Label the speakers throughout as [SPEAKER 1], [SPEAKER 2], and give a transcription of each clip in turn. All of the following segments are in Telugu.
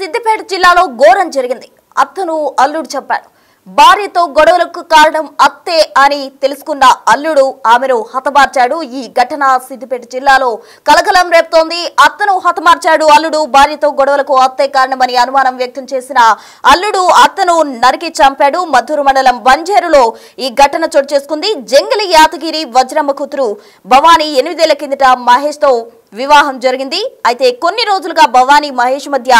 [SPEAKER 1] సిద్దిపేట జిల్లాలో ఘోరం జరిగింది. అత్తను అల్లుడు చెప్పాడు. భార్యతో గొడవలకు కారణం అత్తే అని తెలుసుకున్న అల్లుడు ఆమెను హతమార్చాడు. ఈ ఘటన సిద్దిపేట జిల్లాలో కలకలం రేపుతోంది. అత్తను హతమార్చాడు అల్లుడు. భార్యతో గొడవలకు అత్తే కారణమని అనుమానం వ్యక్తం చేసిన అల్లుడు అత్తను నరికి చంపాడు. మద్దూరు మండలం బంజేరులో ఈ ఘటన చోటు చేసుకుంది. జంగిలి యాదగిరి వజ్రమ్మ కూతురు భవానీ 8 ఏళ్ల కిందట మహేష్ తో వివాహం జరిగింది. అయితే కొన్ని రోజులుగా భవానీ మహేష్ మధ్య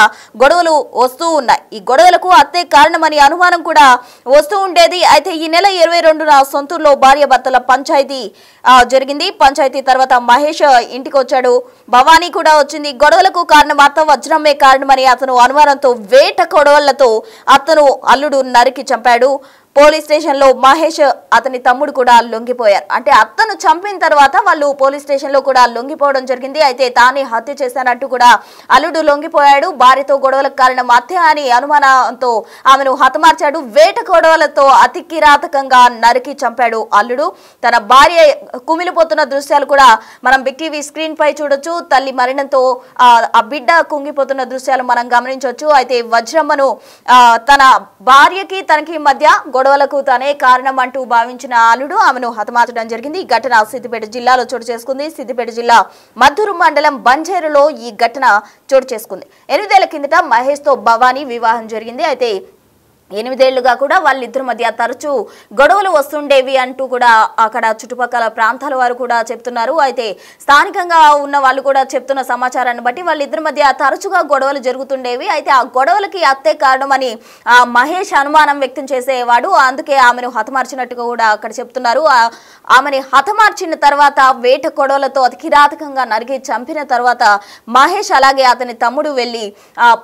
[SPEAKER 1] గొడవలు వస్తూ ఉన్నాయి. ఈ గొడవలకు అత్తే కారణమని అనుమానం కూడా వస్తూ ఉండేది. అయితే ఈ నెల 22న సొంతూరులో భార్య భర్తల పంచాయతీ జరిగింది. పంచాయతీ తర్వాత మహేష్ ఇంటికి వచ్చాడు. భవానీ కూడా వచ్చింది. గొడవలకు కారణం అత్త వజ్రమ్మే కారణమని అతను అనుమానంతో వేట గొడవలతో అతను అల్లుడు నరికి చంపాడు. పోలీస్ స్టేషన్ లో మహేష్ అతని తమ్ముడు కూడా లొంగిపోయారు. అంటే అత్తను చంపిన తర్వాత వాళ్ళు పోలీస్ స్టేషన్ లో కూడా లొంగిపోవడం జరిగింది. అయితే తానే హత్య చేశానంటూ కూడా అల్లుడు లొంగిపోయాడు. భార్యతో గొడవలకు కారణం అత్తే అని అనుమానంతో ఆమెను హతమార్చాడు. వేట గొడవలతో అతి కిరాతకంగా నరికి చంపాడు అల్లుడు. తన భార్య కుమిలిపోతున్న దృశ్యాలు కూడా మనం బిగ్ టీవీ స్క్రీన్ పై చూడొచ్చు. తల్లి మరణంతో ఆ బిడ్డ కుంగిపోతున్న దృశ్యాలు మనం గమనించవచ్చు. అయితే వజ్రమ్మను తన భార్యకి తనకి మధ్య గొడవలకు తనే కారణం అంటూ భావించిన అల్లుడు ఆమెను హతమార్చడం జరిగింది. ఈ ఘటన సిద్దిపేట జిల్లాలో చోటు చేసుకుంది. సిద్దిపేట జిల్లా మద్దూరు మండలం బంజేరులో ఈ ఘటన చోటు చేసుకుంది. 8 ఏళ్ల కిందట మహేష్ తో భవానీ వివాహం జరిగింది. అయితే 8 ఏళ్లుగా కూడా వాళ్ళిద్దరి మధ్య తరచూ గొడవలు వస్తుండేవి అంటూ కూడా అక్కడ చుట్టుపక్కల ప్రాంతాల వారు కూడా చెప్తున్నారు. అయితే స్థానికంగా ఉన్న వాళ్ళు కూడా చెప్తున్న సమాచారాన్ని బట్టి వాళ్ళిద్దరి మధ్య తరచుగా గొడవలు జరుగుతుండేవి. అయితే ఆ గొడవలకి అత్తే కారణమని మహేష్ అనుమానం వ్యక్తం చేసేవాడు. అందుకే ఆమెను హతమార్చినట్టుగా కూడా అక్కడ చెప్తున్నారు. ఆమెని హతమార్చిన తర్వాత వేట గొడవలతో అతి కిరాతకంగా నరికి చంపిన తర్వాత మహేష్ అలాగే అతని తమ్ముడు వెళ్లి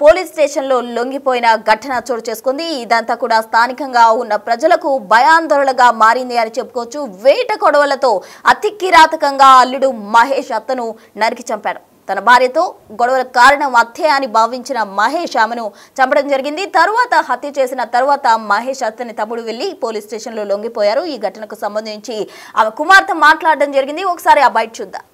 [SPEAKER 1] పోలీస్ స్టేషన్ లో లొంగిపోయిన ఘటన చోటు చేసుకుంది. ఇదంతా కూడా స్థానికంగా ఉన్న ప్రజలకు భయాందోళనగా మారింది అని చెప్పుకోవచ్చు. వేట గొడవలతో అతి కిరాతకంగా అల్లుడు మహేష్ అత్తను నరికి చంపాడు. తన భార్యతో గొడవల కారణం అత్తే అని భావించిన మహేష్ ఆమెను చంపడం జరిగింది. తరువాత హత్య చేసిన తర్వాత మహేష్ అతని తమ్ముడు వెళ్లి పోలీస్ స్టేషన్ లో లొంగిపోయారు. ఈ ఘటనకు సంబంధించి ఆమె కుమార్తె మాట్లాడడం జరిగింది. ఒకసారి ఆ బయట చూద్దాం.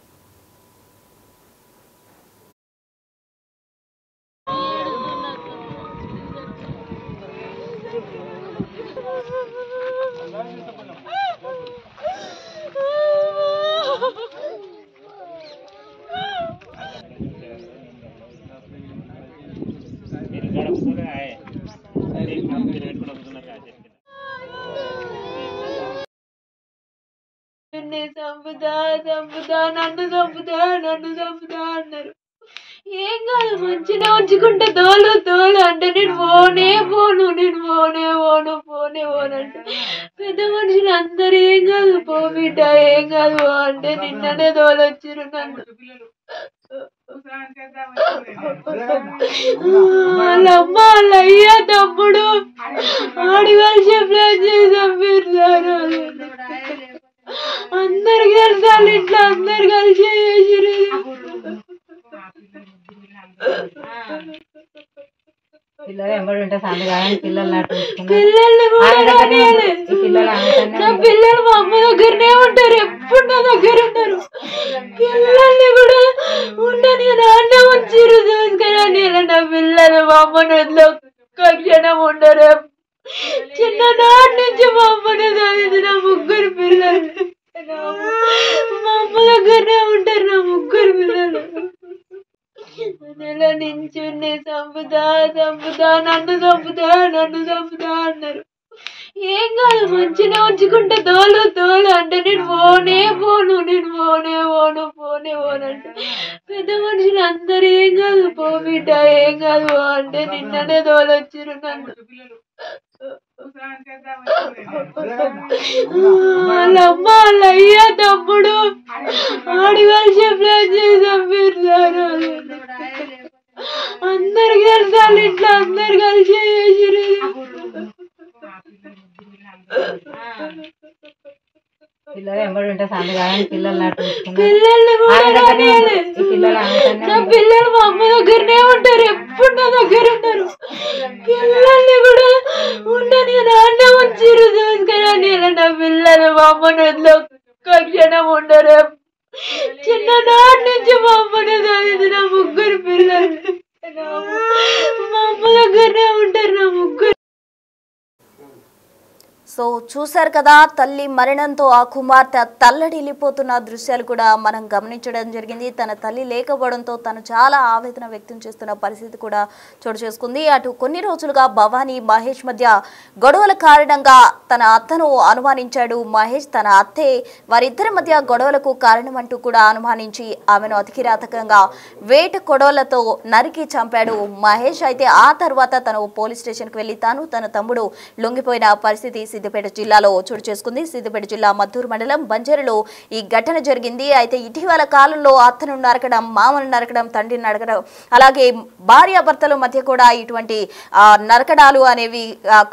[SPEAKER 2] నన్ను చంపుతా అన్నారు. ఏం కాదు మంచిగా ఉంచుకుంటే తోలు అంటే నేను పోనే పోను అంటే పెద్ద మనుషులు అందరు ఏం కాదు పో బిడ్డ ఏం కాదు అంటే నిన్ననే తోలొచ్చిరు నన్ను. వాళ్ళమ్మ వాళ్ళ అయ్య తమ్ముడు ఆడివాళ్ళు చెప్పలేదు చంపారు. అందరికి తెలుసు ఇట్లా అందరు కలిసి చేసిరు. పిల్లల్ని కూడా నా పిల్లలు మా అమ్మ దగ్గరనే ఉంటారు. ఎప్పుడు నా దగ్గర ఉంటారు. పిల్లల్ని కూడా ఉండని నాన్న ఉంచిరు చూసుకుని. నా పిల్లలు మా అమ్మను ఒక్క క్షణం ఉండరు. చిన్ననాటి నుంచి మా అమ్మను చదివిన 3 పిల్లలు మా అమ్మ దగ్గరనే ఉంటారు. నా 3 పిల్లలు నెల నించుని చంపుతా నన్ను చంపుతా అన్నారు. ఏం కాదు మంచిగా ఉంచుకుంటే తోలు అంటే నేను పోనే పోను అంటే పెద్ద మనుషులు అందరు ఏం కాదు పో బిడ్డ ఏం కాదు అంటే నిన్ననే తోలొచ్చిరు నన్ను. వాళ్ళమ్మ వాళ్ళ అయ్య తమ్ముడు ఆడివాళ్ళు చెప్పలేదు చంపారు. అందరికి తెలుసు ఇట్లా అందరు కలిసి చేసిరు. పిల్లల్ని కూడా నా పిల్లలు మా అమ్మ దగ్గరనే ఉంటారు. ఎప్పుడు నా దగ్గర ఉంటారు. పిల్లల్ని కూడా ఉండని నాన్న ఉంచిరు చూసుకుని. నా పిల్లలు మా అమ్మను ఒక్క క్షణం ఉండరు. చిన్ననాటి నుంచి మా అమ్మను చదివిన 3 పిల్లలు మా అమ్మ
[SPEAKER 1] చూశారు కదా, తల్లి మరణంతో ఆ కుమార్తె తల్లడిల్లిపోతున్న దృశ్యాలు కూడా మనం గమనించడం జరిగింది. తన తల్లి లేకపోవడంతో తను చాలా ఆవేదన వ్యక్తం చేస్తున్న పరిస్థితి కూడా చోటు చేసుకుంది. అటు కొన్ని రోజులుగా భవానీ మహేష్ మధ్య గొడవల కారణంగా తన అత్తను అనుమానించాడు మహేష్. తన అత్తే వారిద్దరి మధ్య గొడవలకు కారణమంటూ కూడా అనుమానించి ఆమెను అతికిరాతకంగా వేట కొడవలతో నరికి చంపాడు మహేష్. అయితే ఆ తర్వాత తను పోలీస్ స్టేషన్కి వెళ్లి తన తమ్ముడు లొంగిపోయిన పరిస్థితి సిద్దిపేట జిల్లాలో చోటు చేసుకుంది. సిద్దిపేట జిల్లా మద్దూరు మండలం బంజరులో ఈ ఘటన జరిగింది. అయితే ఇటీవల కాలంలో అత్తను నరకడం, మామను నరకడం, తండ్రిని నరకడం, అలాగే భార్యాభర్తల మధ్య కూడా ఇటువంటి నరకడాలు అనేవి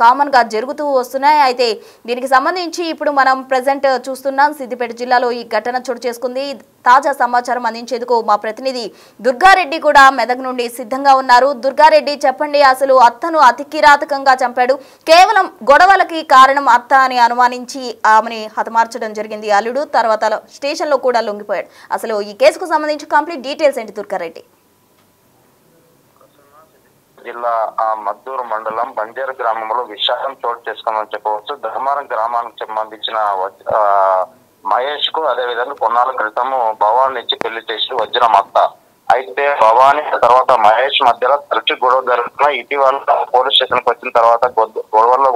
[SPEAKER 1] కామన్ గా జరుగుతూ వస్తున్నాయి. అయితే దీనికి సంబంధించి ఇప్పుడు మనం ప్రజెంట్ చూస్తున్నాం, సిద్దిపేట జిల్లాలో ఈ ఘటన చోటు చేసుకుంది. తాజా సమాచారం అందించేందుకు మా ప్రతినిధి దుర్గారెడ్డి కూడా మెదక్ నుండి సిద్ధంగా ఉన్నారు. దుర్గారెడ్డి, చెప్పండి, అసలు అత్తను అతి కిరాతకంగా చంపాడు, కేవలం గొడవలకి కారణం అత్త అని అనుమానించి ఆమెని హతమార్చడం జరిగింది అల్లుడు. తర్వాత స్టేషన్ లో కూడా లొంగిపోయాడు. అసలు ఈ కేసుకు సంబంధించి కంప్లీట్ డీటెయిల్స్ ఏంటి దుర్గారెడ్డి?
[SPEAKER 3] జిల్లా మద్దూరు మండలం బంజారు గ్రామంలో విషాదం చోటు చేసుకుందని చెప్పవచ్చు. ధర్మారం గ్రామానికి సంబంధించిన మహేష్ కు అదే విధంగా కొన్నాళ్ళ క్రితము భవాని ఇచ్చి పెళ్లి చేసి వచ్చిన అత్త. అయితే భవాని తర్వాత మహేష్ మధ్యలో తరచు గొడవ జరుగుతున్నా ఇటీవల పోలీస్ స్టేషన్ కి వచ్చిన తర్వాత గొడవల్లో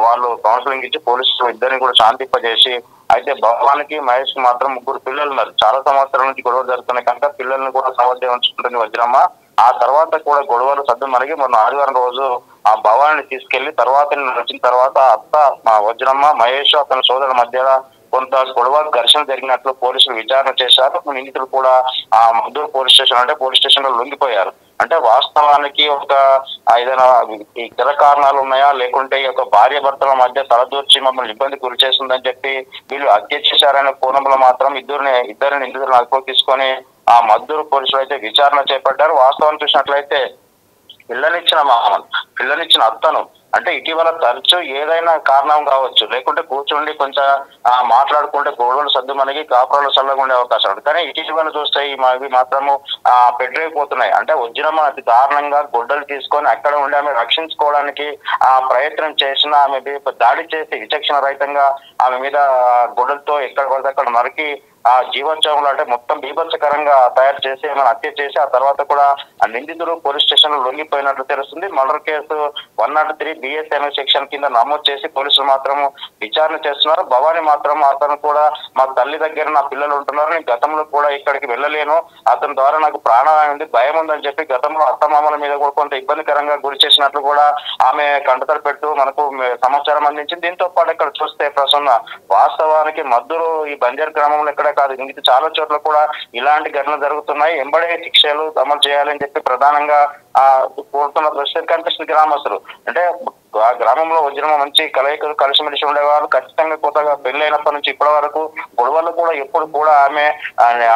[SPEAKER 3] వాళ్ళు కౌన్సిలింగ్ ఇచ్చి పోలీసులు ఇద్దరిని కూడా శాంతింపజేసి, అయితే భవానికి మహేష్ కి మాత్రం 3 పిల్లలు ఉన్నారు. చాలా సంవత్సరాల నుంచి గొడవ జరుగుతున్నాయి కనుక పిల్లల్ని కూడా సమర్థం ఉంచుకుంటుంది వజ్రమ్మ. ఆ తర్వాత కూడా గొడవలు సద్దు మరిగి మొన్న ఆదివారం రోజు ఆ భవాని తీసుకెళ్లి తర్వాత వచ్చిన తర్వాత అత్త వజ్రమ్మ మహేష్ అతని సోదరుల మధ్య కొంత గొడవ ఘర్షణ జరిగినట్లు పోలీసులు విచారణ చేశారు. నిందితులు కూడా ఆ మద్దూరు పోలీస్ స్టేషన్ లో లొంగిపోయారు. అంటే వాస్తవానికి ఒక ఏదైనా ఇతర కారణాలు ఉన్నాయా, లేకుంటే ఈ యొక్క భార్య భర్తల మధ్య తలదూర్చి మమ్మల్ని ఇబ్బంది గురి చేస్తుందని చెప్పి వీళ్ళు హత్య చేశారనే కోణంలో మాత్రం ఇద్దరిని నిందితులను అదుపులోకి తీసుకొని ఆ మద్దూరు పోలీసులు అయితే విచారణ చేపట్టారు. వాస్తవాన్ని చూసినట్లయితే పిల్లనిచ్చిన అత్తను అంటే ఇటీవల తరచు ఏదైనా కారణం కావచ్చు, లేకుంటే కూర్చుండి కొంచెం మాట్లాడుకుంటే గొడవలు సర్దు మనకి కాపురాలు చల్లగా ఉండే అవకాశం ఉంది. కానీ ఇటీవల చూస్తే ఇవి మాత్రము పెట్టలేకపోతున్నాయి. అంటే వజ్రమ్మ అతి దారుణంగా గొడ్డలు తీసుకొని అక్కడ ఉండి ఆమె రక్షించుకోవడానికి ప్రయత్నం చేసిన ఆమె దాడి చేసి విచక్షణ రహితంగా ఆమె మీద గొడ్డలతో ఎక్కడ పడితే అక్కడ నరికి ఆ జీవోత్సవంలో అంటే మొత్తం బీభత్సకరంగా తయారు చేసి ఏమైనా హత్య చేసి ఆ తర్వాత కూడా ఆ నిందితుడు పోలీస్ స్టేషన్ లో లొంగిపోయినట్లు తెలుస్తుంది. మర్డర్ కేసు 103 BSNO సెక్షన్ కింద నమోదు చేసి పోలీసులు మాత్రం విచారణ చేస్తున్నారు. భవాని మాత్రం అతను కూడా మా తల్లి దగ్గర నా పిల్లలు ఉంటున్నారు, నేను గతంలో కూడా ఇక్కడికి వెళ్ళలేను, అతని ద్వారా నాకు ప్రాణాయం ఉంది, భయం ఉందని చెప్పి గతంలో అత్తమామల మీద కూడా కొంత ఇబ్బందికరంగా గురి చేసినట్లు కూడా ఆమె కంటతడి పెట్టు మనకు సమాచారం అందించింది. దీంతో పాటు ఇక్కడ చూస్తే ప్రసన్న వాస్తవానికి మద్దూరు ఈ బంజారు గ్రామంలో ఎక్కడ కాదు, ఇంక చాలా చోట్ల కూడా ఇలాంటి ఘటనలు జరుగుతున్నాయి. ఎంబడే శిక్షలు అమలు చేయాలని చెప్పి ప్రధానంగా కోరుతున్న దృష్టి కనిపిస్తుంది గ్రామస్తులు. అంటే ఆ గ్రామంలో వజ్రమ్మ మంచి కలయికలు కలిసిమెలిసి ఉండేవారు. ఖచ్చితంగా కొత్తగా పెళ్లి అయినప్పటి నుంచి ఇప్పటి వరకు గొడవలు కూడా ఎప్పుడు కూడా ఆమె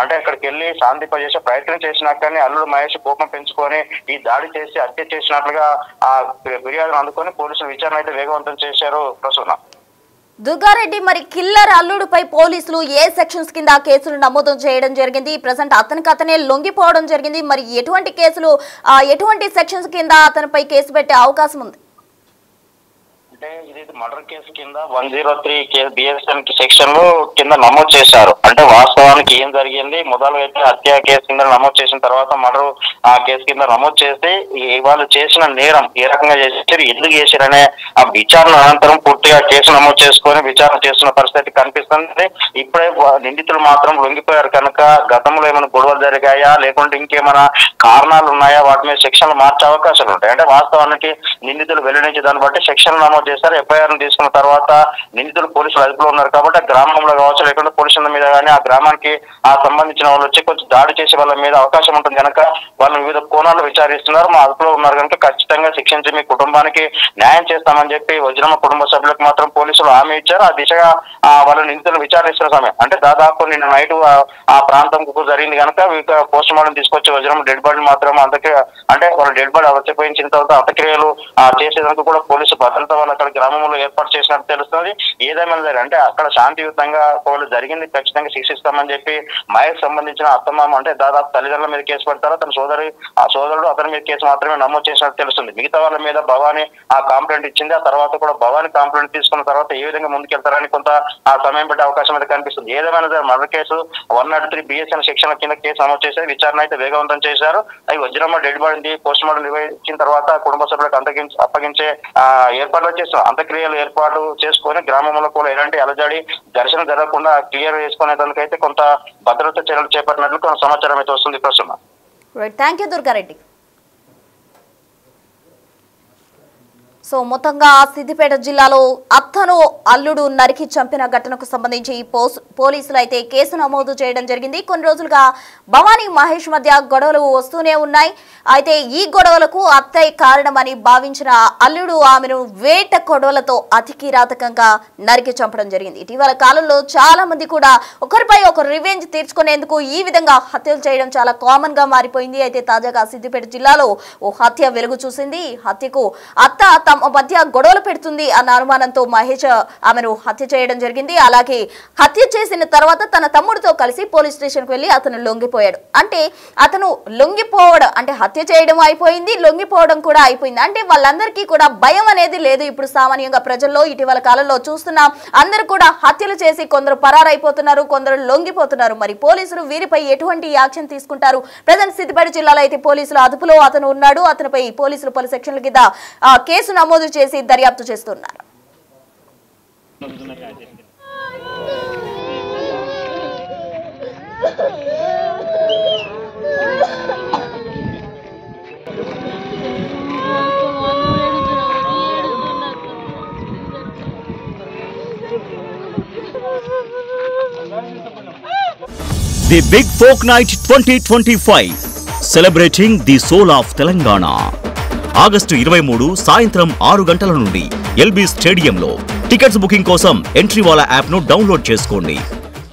[SPEAKER 3] అంటే అక్కడికి వెళ్ళి శాంతింపజేసే ప్రయత్నం చేసినా కానీ అల్లుడు మహేష్ కోపం పెంచుకొని ఈ దాడి చేసి హత్య చేసినట్లుగా ఆ ఫిర్యాదును అందుకొని పోలీసులు విచారణ అయితే వేగవంతం చేశారు. ప్రసన్న
[SPEAKER 1] దుర్గారెడ్డి, మరి కిల్లర్ అల్లుడుపై పోలీసులు ఏ సెక్షన్స్ కింద కేసులు నమోదు చేయడం జరిగింది? ప్రజెంట్ అతనే లొంగిపోవడం జరిగింది. మరి ఎటువంటి కేసులు, ఎటువంటి సెక్షన్స్ కింద అతనిపై కేసు పెట్టే అవకాశం ఉంది?
[SPEAKER 3] అంటే ఇది మర్డర్ కేసు కింద 103 BSN సెక్షన్ లో కింద నమోదు చేశారు. అంటే వాస్తవానికి ఏం జరిగింది, మొదలుగా అయితే హత్య కేసు కింద నమోదు చేసిన తర్వాత మర్డర్ కేసు కింద నమోదు చేసి వాళ్ళు చేసిన నేరం ఏ రకంగా చేశారు, ఎందుకు చేశారనే ఆ విచారణ అనంతరం పూర్తిగా కేసు నమోదు చేసుకొని విచారణ చేస్తున్న పరిస్థితి కనిపిస్తుంది. ఇప్పుడే నిందితులు మాత్రం లొంగిపోయారు కనుక గతంలో ఏమైనా గొడవలు జరిగాయా, లేకుంటే ఇంకేమైనా కారణాలు ఉన్నాయా, వాటి మీద సెక్షన్లు మార్చే అవకాశాలు ఉంటాయి. అంటే వాస్తవానికి నిందితులు వెల్లడించే దాన్ని బట్టి సెక్షన్ నమోదు చేశారు. FIR తీసుకున్న తర్వాత నిందితులు పోలీసులు అదుపులో ఉన్నారు కాబట్టి ఆ గ్రామంలో కావచ్చు, లేకుంటే పోలీసుల మీద కానీ ఆ గ్రామానికి సంబంధించిన వాళ్ళు వచ్చి కొంచెం దాడి చేసే వాళ్ళ మీద అవకాశం ఉంటుంది కనుక వాళ్ళు వివిధ కోణాలు విచారిస్తున్నారు. మా అదుపులో ఉన్నారు కనుక ఖచ్చితంగా శిక్షించి మీ కుటుంబానికి న్యాయం చేస్తామని చెప్పి వజ్రమ్మ కుటుంబ సభ్యులకు మాత్రం పోలీసులు హామీ ఇచ్చారు. ఆ దిశగా వాళ్ళ నిందితులు విచారిస్తున్న సమయం అంటే దాదాపు నిన్న నైట్ ఆ ప్రాంతం జరిగింది కనుక పోస్ట్ మార్టం తీసుకొచ్చి వజ్రమ్మ డెడ్ బాడీ మాత్రం అంటే వాళ్ళ డెడ్ బాడీ అవసరపోయించిన తర్వాత అంత్యక్రియలు చేసేందుకు కూడా పోలీసు భద్రత వాళ్ళ అక్కడ గ్రామంలో ఏర్పాటు చేసినట్టు తెలుస్తుంది. ఏదేమైనా అంటే అక్కడ శాంతియుతంగా ఒకవేళ జరిగింది ఖచ్చితంగా శిక్షిస్తామని చెప్పి మహేష్ సంబంధించిన అత్తమామ అంటే దాదాపు తల్లిదండ్రుల మీద కేసు పెడతారు. తన సోదరుడు అతని మీద కేసు మాత్రమే నమోదు చేసినట్టు తెలుస్తుంది. మిగతా వాళ్ళ మీద భవానీ ఆ కంప్లైంట్ ఇచ్చింది. ఆ తర్వాత కూడా భవానీ కంప్లైంట్ తీసుకున్న తర్వాత ఏ విధంగా ముందుకెళ్తారని కొంత ఆ సమయం పట్టే అవకాశం అయితే కనిపిస్తుంది. ఏదేమైనా మర్డర్ కేసు 103 BSN సెక్షన్ల కింద కేసు నమోదు చేశారు. విచారణ అయితే వేగవంతం చేశారు. అవి Vajramma dead body post mortem నిర్వహించిన తర్వాత కుటుంబ సభ్యులకు అప్పగించే ఏర్పాట్లు చేస్తున్నారు. అంత్యక్రియలు ఏర్పాటు చేసుకుని గ్రామంలో కూడా ఎలాంటి అలజడి ఘర్షణ జరగకుండా క్లియర్ చేసుకునేందుకైతే కొంత భద్రతా చర్యలు చేపట్టినట్లు కొంత సమాచారం అయితే వస్తుంది. ప్రస్తుతం
[SPEAKER 1] థ్యాంక్ యూ దుర్గారెడ్డి. సో మొత్తంగా సిద్దిపేట జిల్లాలో అత్తను అల్లుడు నరికి చంపిన ఘటనకు సంబంధించి పోలీసులు అయితే కేసు నమోదు చేయడం జరిగింది. కొన్ని రోజులుగా భవానీ మహేష్ మధ్య గొడవలు వస్తూనే ఉన్నాయి. అయితే ఈ గొడవలకు అత్తయ్య కారణమని భావించిన అల్లుడు ఆమెను వేట గొడవలతో అతి కిరాతకంగా నరికి చంపడం జరిగింది. ఇటీవల కాలంలో చాలా మంది కూడా ఒకరిపై ఒకరు రివెంజ్ తీర్చుకునేందుకు ఈ విధంగా హత్యలు చేయడం చాలా కామన్ గా మారిపోయింది. అయితే తాజాగా సిద్దిపేట జిల్లాలో ఓ హత్య వెలుగు చూసింది. హత్యకు అత్త తమ మధ్య గొడవలు పెడుతుంది అన్న అనుమానంతో మహేష్ ఆమెను హత్య చేయడం జరిగింది. అలాగే హత్య చేసిన తర్వాత తన తమ్ముడితో కలిసి పోలీస్ స్టేషన్ కు వెళ్లి అతను లొంగిపోయాడు. అంటే అతను లొంగిపోవడం అంటే హత్య చేయడం అయిపోయింది, లొంగిపోవడం కూడా అయిపోయింది. అంటే వాళ్ళందరికీ కూడా భయం అనేది లేదు. ఇప్పుడు సామాన్యంగా ప్రజల్లో ఇటీవల కాలంలో చూస్తున్నాం, అందరూ కూడా హత్యలు చేసి కొందరు పరారైపోతున్నారు, కొందరు లొంగిపోతున్నారు. మరి పోలీసులు వీరిపై ఎటువంటి యాక్షన్ తీసుకుంటారు? ప్రజెంట్ సిద్దిపేట జిల్లాలో అయితే పోలీసుల అదుపులో అతను ఉన్నాడు. అతనిపై పోలీసులు పలు సెక్షన్ల కింద కేసు నమోదు చేసి దర్యాప్తు చేస్తున్నారు.
[SPEAKER 4] The Big Folk Night 2025 celebrating the soul of Telangana. August 23 సాయంత్రం 6 గంటల నుండి ఎల్బీ స్టేడియంలో. టికెట్స్ బుకింగ్ కోసం ఎంట్రీ వాలా యాప్ను డౌన్లోడ్ చేసుకోండి.